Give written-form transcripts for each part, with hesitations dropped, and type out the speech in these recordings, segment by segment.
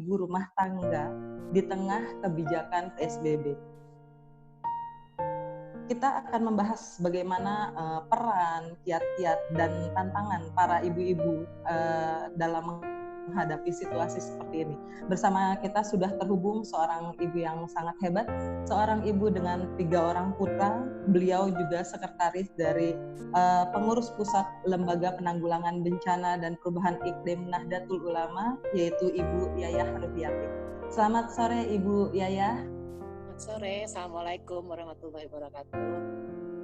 ibu rumah tangga di tengah kebijakan PSBB. Kita akan membahas bagaimana peran, kiat-kiat, dan tantangan para ibu-ibu dalam menghadapi situasi seperti ini. Bersama kita sudah terhubung seorang ibu yang sangat hebat, seorang ibu dengan 3 orang putra. Beliau juga sekretaris dari pengurus pusat Lembaga Penanggulangan Bencana dan Perubahan Iklim Nahdlatul Ulama, yaitu Ibu Yayah Rubiati. Selamat sore Ibu Yayah. Sore, Assalamualaikum warahmatullahi wabarakatuh.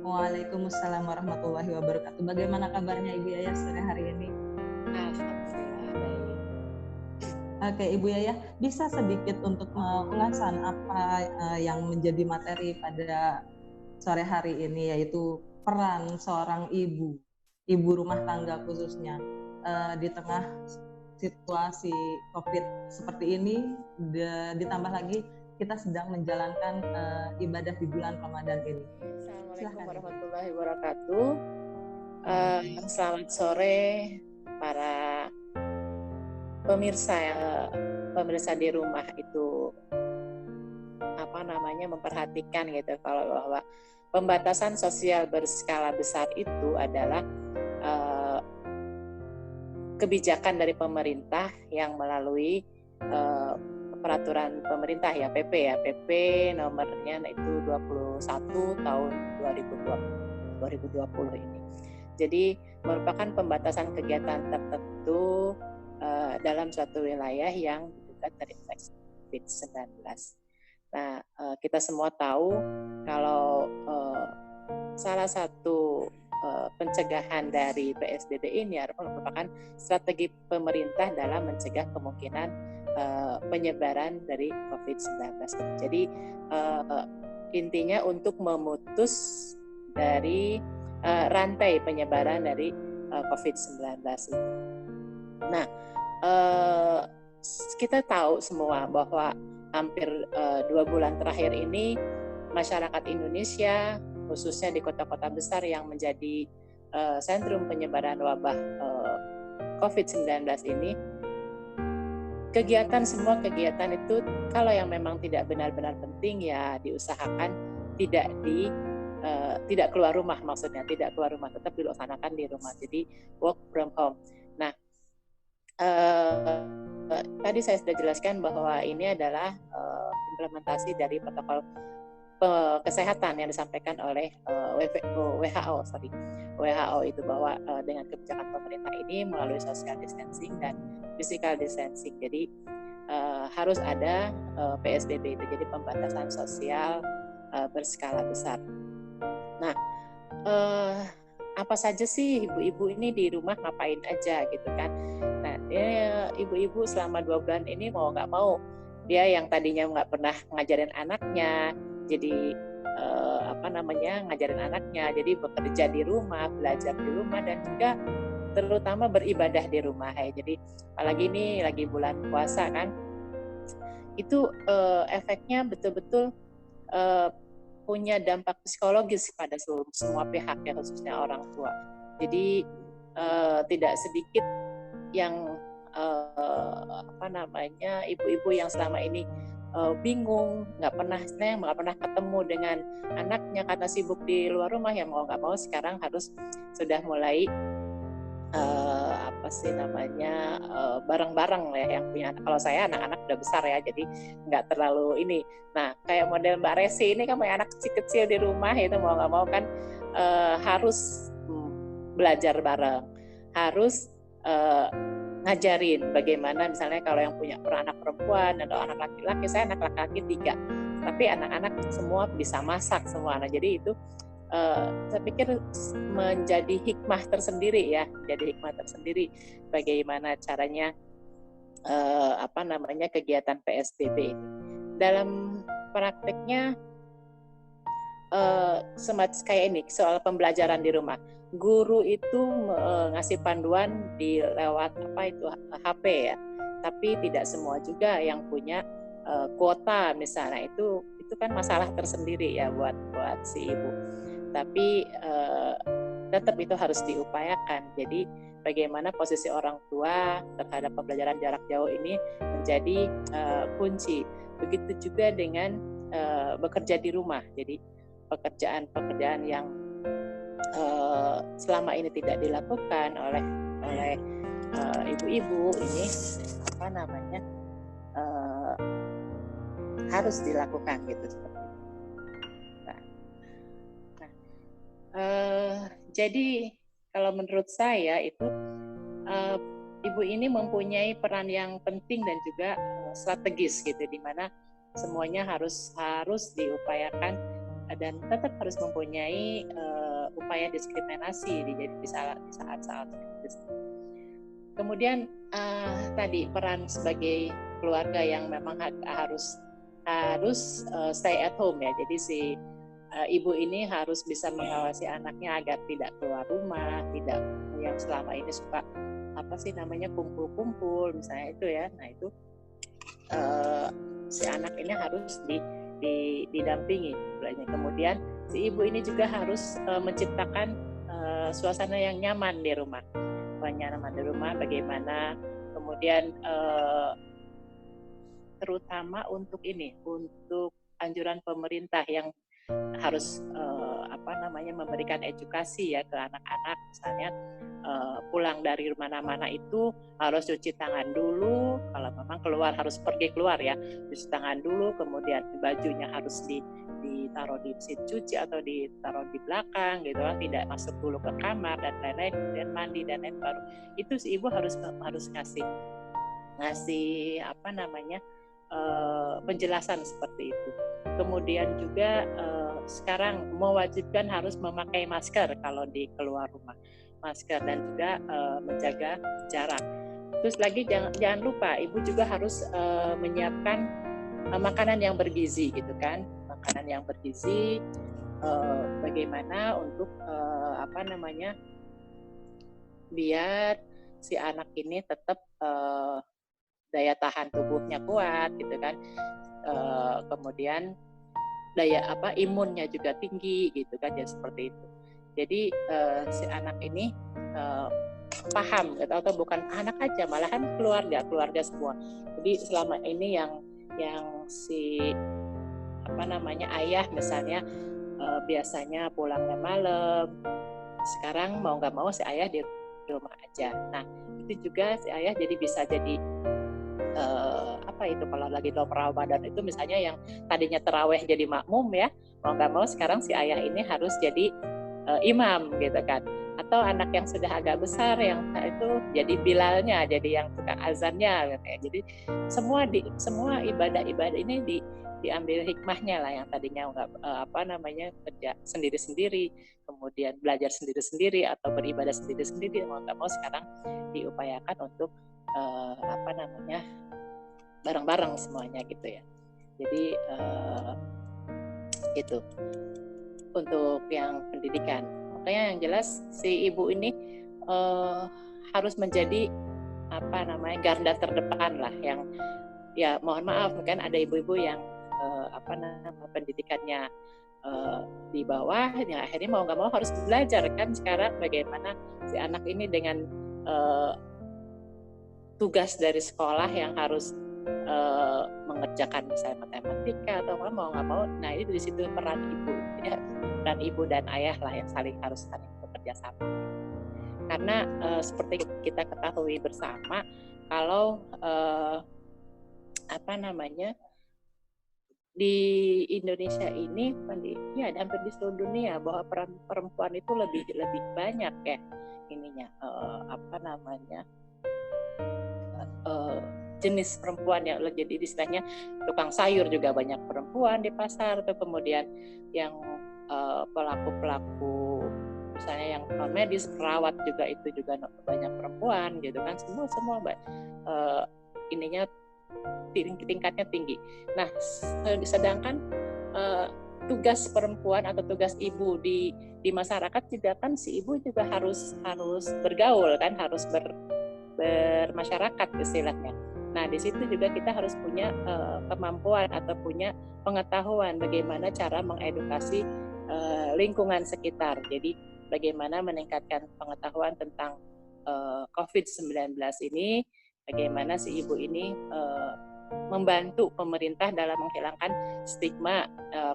Waalaikumsalam warahmatullahi wabarakatuh. Bagaimana kabarnya Ibu Yayah sore hari ini? Alhamdulillah baik. Oke, Ibu Yayah, bisa sedikit untuk ulasan apa yang menjadi materi pada sore hari ini, yaitu peran seorang ibu rumah tangga khususnya di tengah situasi COVID seperti ini, ditambah lagi kita sedang menjalankan ibadah di bulan Ramadan ini. Assalamualaikum warahmatullahi wabarakatuh. Selamat sore para pemirsa di rumah itu memperhatikan gitu kalau bahwa pembatasan sosial berskala besar itu adalah kebijakan dari pemerintah yang melalui peraturan pemerintah PP nomornya itu 21 tahun 2020 ini. Jadi merupakan pembatasan kegiatan tertentu dalam suatu wilayah yang diduga terinfeksi COVID-19. Nah, kita semua tahu kalau salah satu pencegahan dari PSBB ini merupakan strategi pemerintah dalam mencegah kemungkinan penyebaran dari COVID-19. Jadi intinya untuk memutus dari rantai penyebaran dari COVID-19 ini. Nah, kita tahu semua bahwa hampir 2 bulan terakhir ini masyarakat Indonesia, khususnya di kota-kota besar yang menjadi sentrum penyebaran wabah COVID-19 ini, semua kegiatan itu kalau yang memang tidak benar-benar penting ya diusahakan tidak keluar rumah, tetap dilaksanakan di rumah. Jadi work from home. Nah, tadi saya sudah jelaskan bahwa ini adalah implementasi dari protokol kesehatan yang disampaikan oleh WHO itu bahwa dengan kebijakan pemerintah ini melalui social distancing dan physical distancing. Jadi harus ada PSBB itu, jadi pembatasan sosial berskala besar. Nah, apa saja sih ibu-ibu ini di rumah ngapain aja gitu kan? Nah, ibu-ibu selama 2 bulan ini mau nggak mau dia yang tadinya nggak pernah ngajarin anaknya, jadi ngajarin anaknya, jadi bekerja di rumah, belajar di rumah, dan juga terutama beribadah di rumah. Jadi apalagi ini lagi bulan puasa kan, itu efeknya betul-betul punya dampak psikologis pada semua pihak ya, khususnya orang tua. Jadi tidak sedikit yang ibu-ibu yang selama ini bingung, nggak pernah ketemu dengan anaknya karena sibuk di luar rumah, yang mau nggak mau sekarang harus sudah mulai bareng-bareng ya yang punya anak. Kalau saya anak-anak udah besar ya, jadi nggak terlalu ini. Nah, kayak model Mbak Resi ini kan punya anak kecil-kecil di rumah, itu mau nggak mau kan harus belajar bareng, harus ngajarin bagaimana misalnya kalau yang punya anak perempuan atau anak laki-laki, saya anak laki-laki 3, tapi anak-anak semua bisa masak semua. Nah, jadi itu saya pikir menjadi hikmah tersendiri bagaimana caranya kegiatan PSBB ini. Dalam prakteknya kayak ini, soal pembelajaran di rumah, guru itu ngasih panduan di lewat HP ya, tapi tidak semua juga yang punya kuota misalnya, itu kan masalah tersendiri ya buat si ibu. Tapi tetap itu harus diupayakan. Jadi bagaimana posisi orang tua terhadap pembelajaran jarak jauh ini menjadi kunci. Begitu juga dengan bekerja di rumah. Jadi pekerjaan-pekerjaan yang selama ini tidak dilakukan oleh ibu-ibu ini harus dilakukan gitu seperti itu. Jadi kalau menurut saya itu ibu ini mempunyai peran yang penting dan juga strategis gitu, di mana semuanya harus diupayakan dan tetap harus mempunyai upaya diskriminasi di saat-saat kritis. Kemudian tadi peran sebagai keluarga yang memang harus stay at home ya. Jadi si ibu ini harus bisa mengawasi anaknya agar tidak keluar rumah, tidak yang selama ini suka kumpul-kumpul misalnya itu ya. Nah itu si anak ini harus didampingi. Kemudian si ibu ini juga harus menciptakan suasana yang nyaman di rumah. Bagaimana kemudian terutama untuk anjuran pemerintah yang harus memberikan edukasi ya ke anak-anak, misalnya pulang dari mana-mana itu harus cuci tangan dulu, kalau memang harus pergi keluar ya, cuci tangan dulu, kemudian bajunya harus ditaruh di mesin cuci atau ditaruh di belakang gitu kan, tidak masuk dulu ke kamar dan lain-lain, kemudian mandi dan lain baru. Itu si ibu harus ngasih penjelasan seperti itu. Kemudian juga sekarang mewajibkan harus memakai masker kalau keluar rumah, masker dan juga menjaga jarak. Terus lagi jangan lupa ibu juga harus menyiapkan makanan yang bergizi gitu kan, makanan yang bergizi, bagaimana untuk biar si anak ini tetap daya tahan tubuhnya kuat gitu kan, kemudian daya imunnya juga tinggi gitu kan, ya seperti itu. Jadi si anak ini paham gitu, atau bukan anak aja, malahan keluarga semua. Jadi selama ini yang si ayah misalnya biasanya pulangnya malam, sekarang mau nggak mau si ayah di rumah aja. Nah itu juga si ayah jadi bisa jadi kalau lagi dalam Ramadan itu misalnya yang tadinya taraweh jadi makmum ya, mau nggak mau sekarang si ayah ini harus jadi imam gitu kan. Atau anak yang sudah agak besar yang itu jadi bilalnya, jadi yang tukang azannya gitu ya. Jadi semua ibadah-ibadah ini diambil hikmahnya lah, yang tadinya nggak kerja sendiri-sendiri, kemudian belajar sendiri-sendiri atau beribadah sendiri-sendiri, mau nggak mau sekarang diupayakan untuk bareng-bareng semuanya gitu ya. Jadi itu untuk yang pendidikan. Makanya yang jelas si ibu ini harus menjadi garda terdepan lah, yang ya mohon maaf mungkin ada ibu-ibu yang pendidikannya di bawah, ya akhirnya mau nggak mau harus belajar kan sekarang bagaimana si anak ini dengan tugas dari sekolah yang harus mengerjakan misalnya matematika atau mau nggak mau. Nah ini di situ peran ibu ya, peran ibu dan ayah lah yang harus saling bekerja sama. Karena seperti kita ketahui bersama, kalau di Indonesia ini ya hampir di seluruh dunia bahwa peran perempuan itu lebih banyak ya ininya jenis perempuan yang jadi istilahnya tukang sayur juga banyak perempuan di pasar, atau kemudian yang pelaku misalnya yang non medis, perawat juga itu juga banyak perempuan gitu kan, semua ininya tingkatnya tinggi. Nah sedangkan tugas perempuan atau tugas ibu di masyarakat juga kan, si ibu juga harus bergaul kan, harus bermasyarakat istilahnya. Nah di situ juga kita harus punya kemampuan atau punya pengetahuan bagaimana cara mengedukasi lingkungan sekitar. Jadi bagaimana meningkatkan pengetahuan tentang COVID-19 ini, bagaimana si ibu ini membantu pemerintah dalam menghilangkan stigma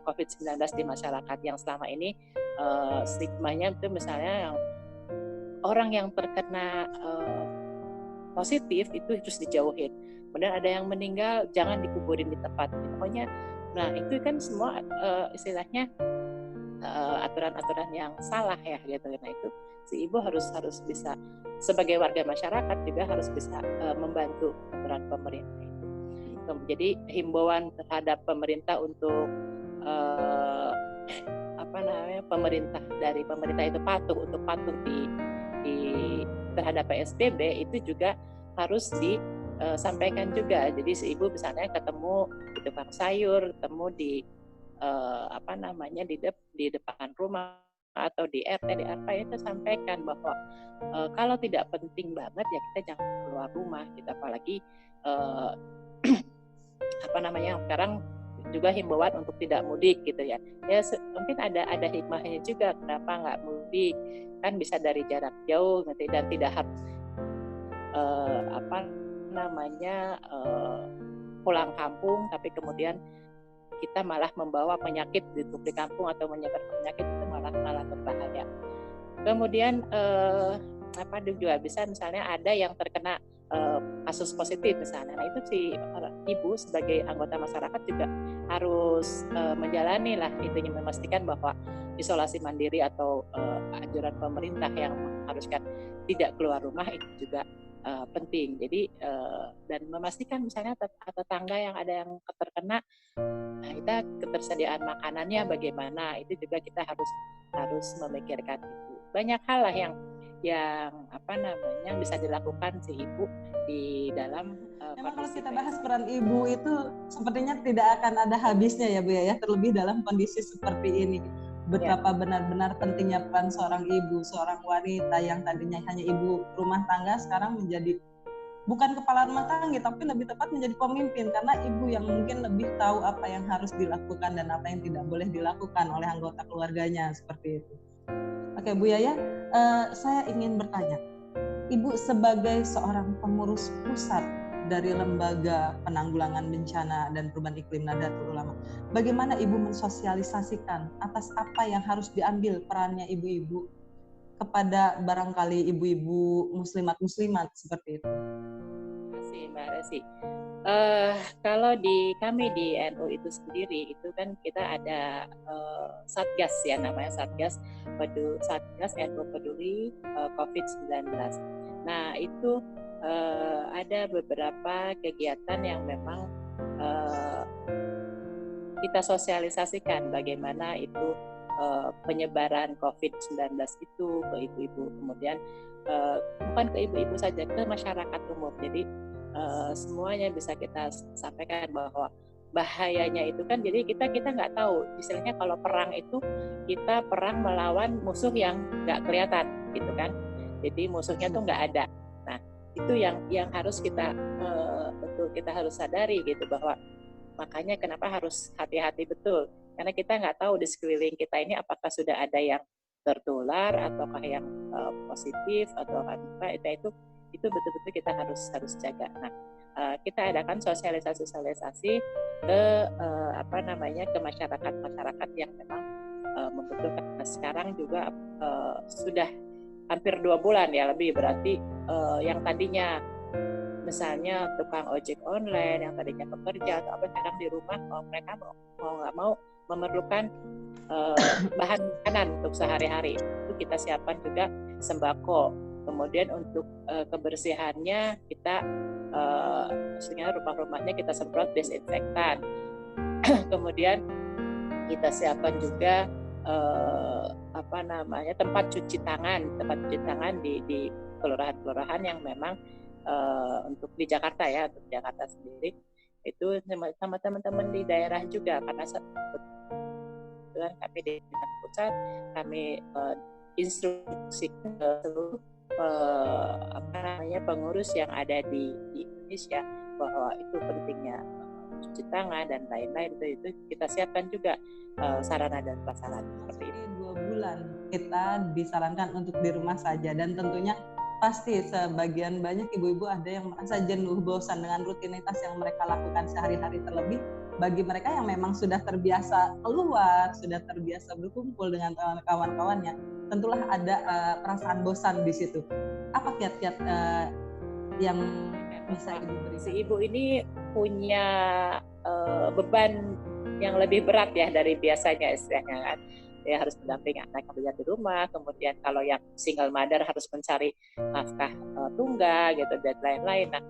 COVID-19 di masyarakat yang selama ini stigmanya itu misalnya yang orang yang terkena positif itu harus dijauhin. Kemudian ada yang meninggal jangan dikuburin di tempat. Pokoknya, nah itu kan semua istilahnya aturan-aturan yang salah ya gitu. Nah itu si ibu harus bisa sebagai warga masyarakat juga harus bisa membantu aturan pemerintah itu. Jadi himbauan terhadap pemerintah untuk pemerintah itu patuh di terhadap PSBB itu juga harus disampaikan juga. Jadi si ibu misalnya ketemu di tukang sayur, ketemu di di depan rumah atau di RT di apa itu sampaikan bahwa kalau tidak penting banget ya kita jangan keluar rumah gitu, apalagi sekarang juga himbauan untuk tidak mudik gitu ya. Mungkin ada hikmahnya juga kenapa nggak mudik, kan bisa dari jarak jauh gitu, dan tidak harus pulang kampung tapi kemudian kita malah membawa penyakit di kampung atau menyebar penyakit, itu malah berbahaya. Kemudian juga bisa misalnya ada yang terkena kasus positif misalnya. Nah itu si ibu sebagai anggota masyarakat juga harus menjalani lah itunya, memastikan bahwa isolasi mandiri atau anjuran pemerintah yang mengharuskan tidak keluar rumah itu juga penting. Jadi dan memastikan misalnya tetangga yang ada yang terkena, nah kita ketersediaan makanannya bagaimana, itu juga kita harus memikirkan itu. Banyak hal lah yang bisa dilakukan si ibu di dalam memang kalau kita bahas peran ibu itu sepertinya tidak akan ada habisnya ya Bu ya, terlebih dalam kondisi seperti ini. Betapa benar-benar pentingnya peran seorang ibu, seorang wanita yang tadinya hanya ibu rumah tangga sekarang menjadi bukan kepala rumah tangga tapi lebih tepat menjadi pemimpin, karena ibu yang mungkin lebih tahu apa yang harus dilakukan dan apa yang tidak boleh dilakukan oleh anggota keluarganya seperti itu. Oke Bu Yaya, saya ingin bertanya, Ibu sebagai seorang pengurus pusat dari Lembaga Penanggulangan Bencana dan Perubahan Iklim Nahdlatul Ulama, bagaimana Ibu mensosialisasikan atas apa yang harus diambil perannya ibu-ibu kepada barangkali ibu-ibu muslimat-muslimat seperti itu? Terima kasih Mbak Resi. Kalau kami di NU itu sendiri itu kan kita ada Satgas ya, namanya Satgas NU Peduli COVID-19. Nah itu ada beberapa kegiatan yang memang kita sosialisasikan bagaimana itu penyebaran COVID-19 itu ke ibu-ibu, kemudian bukan ke ibu-ibu saja, ke masyarakat umum. Jadi semuanya bisa kita sampaikan bahwa bahayanya itu kan, jadi kita nggak tahu, istilahnya kalau perang itu kita perang melawan musuh yang nggak kelihatan gitu kan, jadi musuhnya tuh nggak ada. Nah itu yang harus kita kita harus sadari gitu, bahwa makanya kenapa harus hati-hati betul, karena kita nggak tahu di sekeliling kita ini apakah sudah ada yang tertular ataukah yang positif atau apa, itu betul-betul kita harus jaga. Nah, kita adakan sosialisasi ke ke masyarakat yang memang membutuhkan. Nah, sekarang juga sudah hampir 2 bulan ya lebih, berarti yang tadinya misalnya tukang ojek online yang tadinya bekerja atau apa, sekarang di rumah mereka mau nggak mau memerlukan bahan makanan untuk sehari-hari, itu kita siapkan juga sembako. Kemudian untuk kebersihannya kita maksudnya rumah-rumahnya kita semprot desinfektan. Kemudian kita siapkan juga tempat cuci tangan di kelurahan-kelurahan yang memang untuk di Jakarta ya, untuk Jakarta sendiri itu sama teman-teman di daerah juga, karena kami di pusat kami instruksi ke seluruh pengurus yang ada di Indonesia bahwa itu pentingnya cuci tangan dan lain-lain, itu kita siapkan juga sarana dan prasarana seperti itu. 2 bulan kita disarankan untuk di rumah saja, dan tentunya pasti sebagian banyak ibu-ibu ada yang merasa jenuh, bosan dengan rutinitas yang mereka lakukan sehari-hari, terlebih bagi mereka yang memang sudah terbiasa keluar, sudah terbiasa berkumpul dengan kawan-kawannya, tentulah ada perasaan bosan di situ. Apa kiat-kiat yang bisa ibu berikan? Si ibu ini punya beban yang lebih berat ya dari biasanya istilahnya kan. Dia harus mendampingi anak yang belajar di rumah, kemudian kalau yang single mother harus mencari nafkah tunggal gitu dan lain-lain. Nah,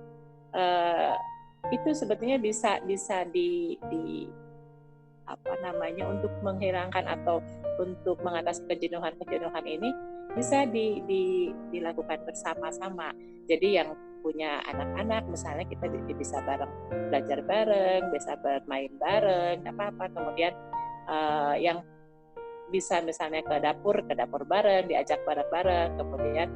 itu sebetulnya bisa di apa namanya, untuk menghilangkan atau untuk mengatasi kejenuhan ini bisa dilakukan bersama-sama. Jadi yang punya anak-anak misalnya kita bisa bareng belajar bareng, bisa bermain bareng, apa-apa. Kemudian yang bisa misalnya ke dapur bareng, diajak bareng-bareng. Kemudian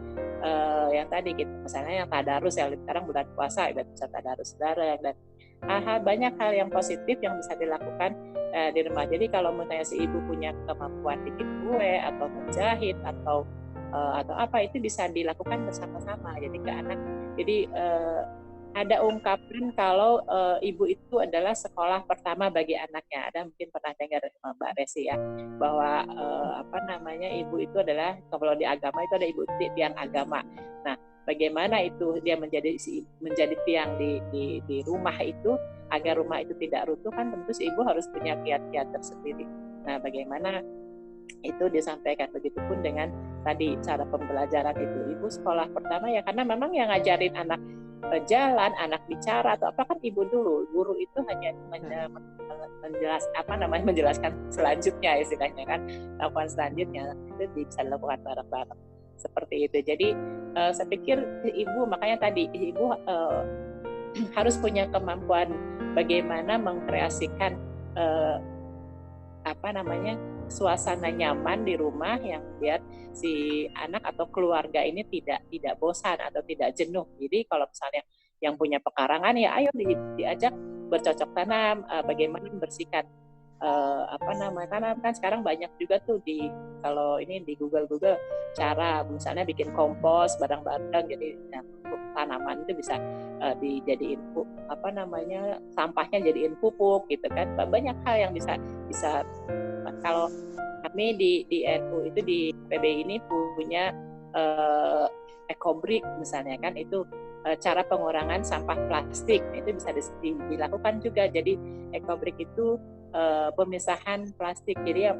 yang tadi gitu, misalnya yang tadarus yang sekarang bulan puasa bisa tadarus bareng, dan banyak hal yang positif yang bisa dilakukan di rumah. Jadi kalau misalnya si ibu punya kemampuan bikin kue atau menjahit atau apa, itu bisa dilakukan bersama-sama. Jadi ke anak, jadi ada ungkapan kalau ibu itu adalah sekolah pertama bagi anaknya. Ada mungkin pernah dengar Mbak Resi ya, bahwa apa namanya, ibu itu adalah, kalau di agama itu ada ibu tiang agama. Nah, bagaimana itu dia menjadi tiang di rumah itu, agar rumah itu tidak runtuh, kan tentu si ibu harus punya kiat-kiat tersendiri. Nah, bagaimana itu disampaikan, begitupun dengan tadi cara pembelajaran itu. Ibu sekolah pertama ya, karena memang yang ngajarin anak berjalan, anak bicara atau apa kan ibu dulu. Guru itu hanya menjelaskan selanjutnya istilahnya kan, lakukan selanjutnya itu bisa dilakukan bareng-bareng seperti itu. Jadi saya pikir ibu, makanya tadi ibu harus punya kemampuan bagaimana mengkreasikan suasana nyaman di rumah yang biar si anak atau keluarga ini tidak bosan atau tidak jenuh. Jadi kalau misalnya yang punya pekarangan ya ayo diajak bercocok tanam, bagaimana membersihkan tanam. Kan sekarang banyak juga tuh kalau ini di Google cara misalnya bikin kompos bareng-bareng, jadi tanaman itu bisa dijadiin sampahnya jadiin pupuk gitu kan. Banyak hal yang bisa kalau kami di NU itu di PBI ini punya ekobrik misalnya kan, itu cara pengurangan sampah plastik itu bisa dilakukan juga. Jadi ekobrik itu pemisahan plastik. Jadi yang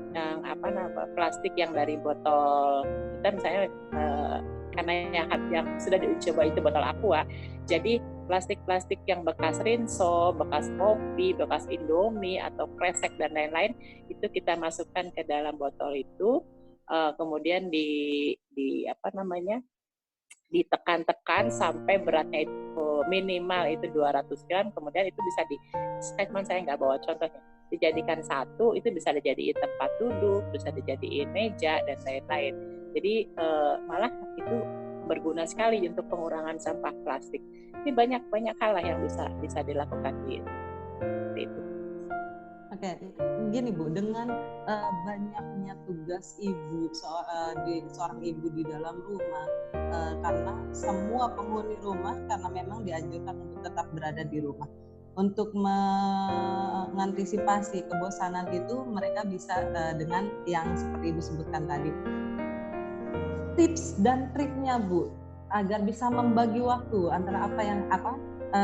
plastik yang dari botol kita misalnya, karena yang sudah dicoba itu botol aqua, jadi plastik-plastik yang bekas rinso, bekas kopi, bekas Indomie atau kresek dan lain-lain itu kita masukkan ke dalam botol itu, kemudian ditekan-tekan sampai beratnya itu minimal itu 200 gram, kemudian itu bisa statement saya nggak bawa contohnya, dijadikan satu, itu bisa dijadiin tempat duduk, bisa dijadiin meja dan lain-lain. Jadi malah itu berguna sekali untuk pengurangan sampah plastik. Ini banyak hal lah yang bisa dilakukan itu. Oke, gini Bu, dengan banyaknya tugas ibu, seorang ibu di dalam rumah, karena semua penghuni rumah karena memang dianjurkan untuk tetap berada di rumah. Untuk mengantisipasi kebosanan itu, mereka bisa dengan yang seperti Ibu sebutkan tadi. Tips dan triknya Bu, agar bisa membagi waktu antara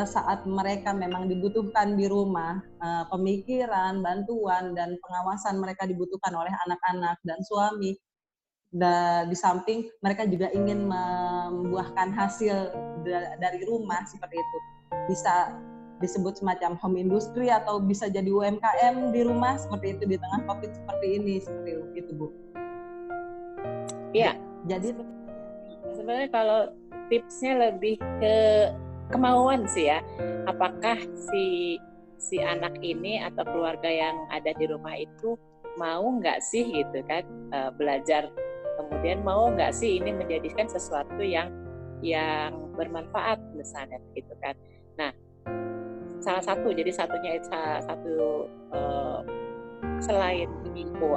saat mereka memang dibutuhkan di rumah, pemikiran, bantuan, dan pengawasan mereka dibutuhkan oleh anak-anak dan suami. Dan di samping mereka juga ingin membuahkan hasil dari rumah seperti itu. Bisa disebut semacam home industry atau bisa jadi UMKM di rumah seperti itu di tengah COVID seperti ini, seperti itu Bu. Iya. Jadi sebenarnya kalau tipsnya lebih ke kemauan sih ya. Apakah si anak ini atau keluarga yang ada di rumah itu mau nggak sih gitu kan belajar, kemudian mau nggak sih ini menjadikan sesuatu yang bermanfaat misalnya gitu kan. Nah,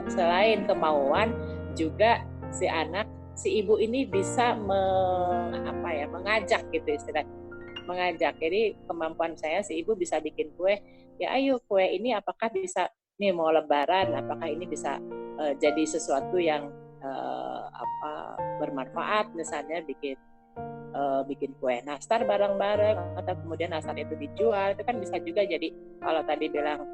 selain kemauan, juga si ibu ini bisa mengajak gitu istilahnya, mengajak. Jadi kemampuan saya, si ibu bisa bikin kue, ya ayo kue ini apakah bisa, nih mau lebaran, apakah ini bisa jadi sesuatu yang bermanfaat, misalnya bikin kue nastar bareng-bareng, atau kemudian nastar itu dijual, itu kan bisa juga jadi, kalau tadi bilang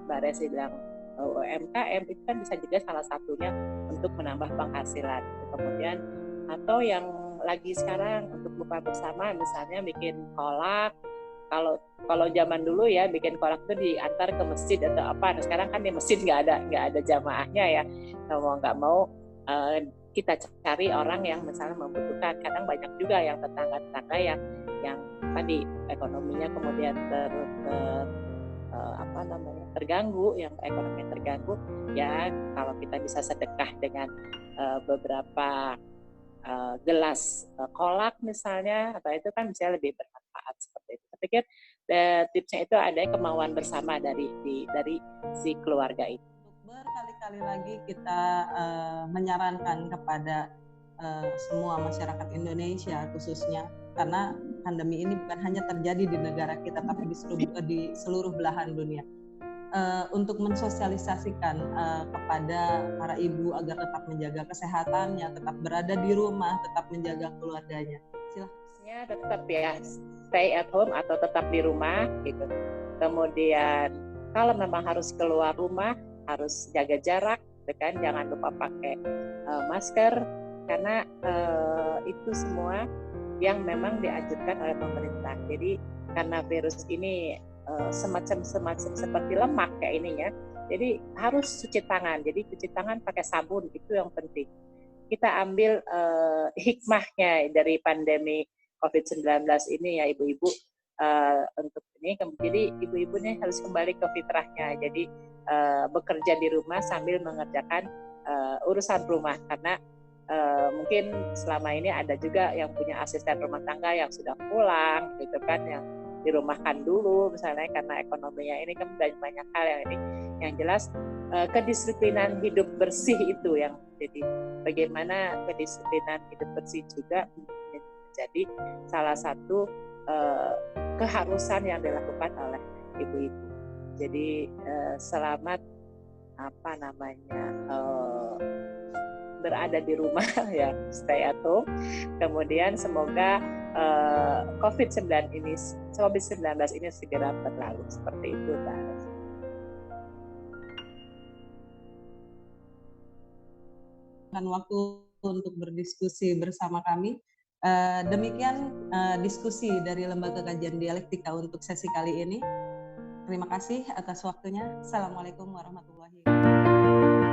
Mbak Resi bilang UMKM, itu kan bisa juga salah satunya untuk menambah penghasilan. Kemudian atau yang lagi sekarang untuk buka bersama, misalnya bikin kolak. Kalau zaman dulu ya bikin kolak itu diantar ke masjid atau apa. Nah, sekarang kan di masjid nggak ada jamaahnya ya. Mau nggak mau kita cari orang yang misalnya membutuhkan. Kadang banyak juga yang tetangga-tetangga yang tadi ekonominya kemudian terganggu, yang ekonominya terganggu, ya kalau kita bisa sedekah dengan beberapa gelas kolak misalnya, atau itu kan bisa lebih bermanfaat seperti itu. Saya pikir tipsnya itu ada kemauan bersama dari si keluarga itu. Berkali-kali lagi kita menyarankan kepada semua masyarakat Indonesia khususnya, karena pandemi ini bukan hanya terjadi di negara kita tapi di seluruh belahan dunia, untuk mensosialisasikan kepada para ibu agar tetap menjaga kesehatannya, tetap berada di rumah, tetap menjaga keluarganya. Silahkan. Tetap ya stay at home atau tetap di rumah gitu. Kemudian kalau memang harus keluar rumah harus jaga jarak, kan, jangan lupa pakai masker, karena itu semua yang memang dianjurkan oleh pemerintah. Jadi karena virus ini semacam seperti lemak kayak ininya, jadi harus cuci tangan. Jadi cuci tangan pakai sabun, itu yang penting. Kita ambil hikmahnya dari pandemi COVID-19 ini ya ibu-ibu, untuk ini. Jadi ibu-ibu ini harus kembali ke fitrahnya. Jadi bekerja di rumah sambil mengerjakan urusan rumah, karena mungkin selama ini ada juga yang punya asisten rumah tangga yang sudah pulang gitu kan, yang dirumahkan dulu misalnya karena ekonominya ini kan banyak hal yang ini. Yang jelas kedisiplinan hidup bersih itu yang jadi, bagaimana kedisiplinan hidup bersih juga menjadi salah satu keharusan yang dilakukan oleh ibu-ibu. Jadi selamat berada di rumah ya, stay at home. Kemudian semoga COVID-19 ini segera berlalu, seperti itu, Mbak. Dan waktu untuk berdiskusi bersama kami. Demikian diskusi dari Lembaga Kajian Dialektika untuk sesi kali ini. Terima kasih atas waktunya. Assalamualaikum warahmatullahi wabarakatuh.